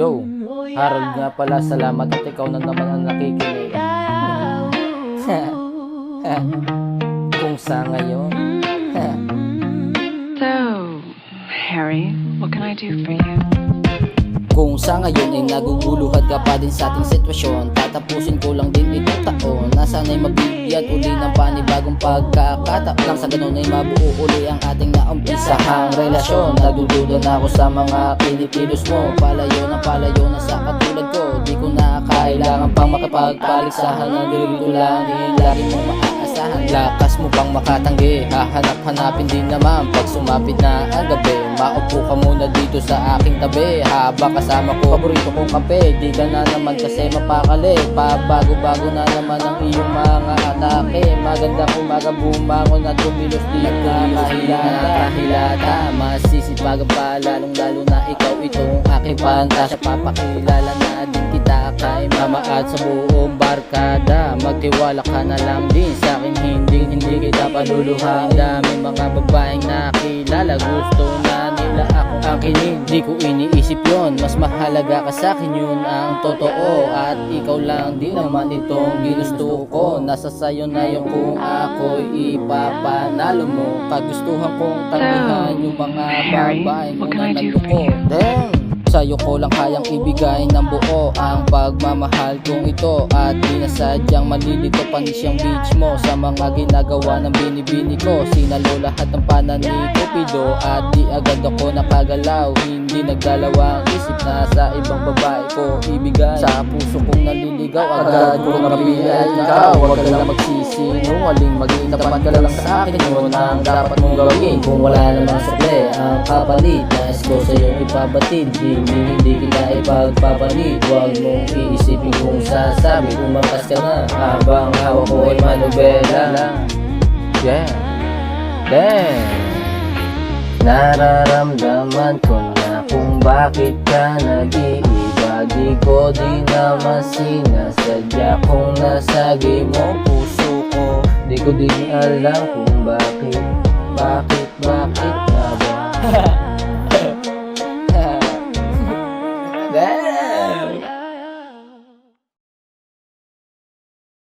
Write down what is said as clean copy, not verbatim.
Yo, Harold nga pala, salamat at ikaw na naman ang nakikinig. Kung sa ngayon. So, Harry, what can I do for you? Kung sa ngayon ay naguguluhan ka pa din sa ating sitwasyon, tatapusin ko lang din itong taon na sana'y mabigyan uli ng panibagong pagkakataon. Nang sa ganun ay mabuo uli ang ating naumpisahang relasyon. Nagdududa na ako sa mga kinikilos mo, palayo na sa katulad ko. Di ko na kailangan pang makapagpaligsahan ng dirito lang, lagi mong maaasahan. Lakas mo pang makatanggi, hahanap-hanapin din naman pag sumapit na ang gabi. Maupo ka muna dito sa aking tabi, haba kasama ko paborito kong kape. Di ka na naman kasi mapakali, pabago-bago na naman ang iyong mga atake. Magandang umaga, bumangon at kumilos, di na kahilata. Masisipagan pa lalong lalo na ikaw itong aking pantasya. Papakilala na din kita kay mama at sa buong barkada. Magtiwala ka na lang din sa akin, hindi kita paluluhan. Daming mga babaeng nakilala, gusto na nila ako akinin. Di ko iniisip yon, mas mahalaga ka sa akin, yun ang totoo. At ikaw lang din naman itong ginusto ko. Nasa sayo na yung kung ako'y ipapanalo mo. Kagustuhan kong tangihan yung mga babaeng unang nagtuko. Damn! Sa'yo ko lang kayang ibigay ng buo ang pagmamahal kong ito. At di na sadyang malilito panis yung beach mo sa mga ginagawa ng binibini ko. Sinalo lahat ng pana ni Cupido at di agad ako nakagalaw. Hindi nagdalawang isip na sa ibang babae ko ibigay. Sa puso kong naliligaw, agad ko napili at ikaw. Huwag ka lang magsisinungaling, maging tapat ka lang sa akin. Yun ang dapat mong gawin. Kung wala namang sakle ang kapalit, nais ko sa'yong ipabatid. Hindi kita ipagpapalit. Huwag mong iisipin kung sasabi. Umakas ka na habang hawak ko ay manobela. Yeah. Damn. Nararamdaman ko na kung bakit ka nag-iiba. Di ko di naman sinasadya kung nasagi mo puso ko. Di ko din alam kung bakit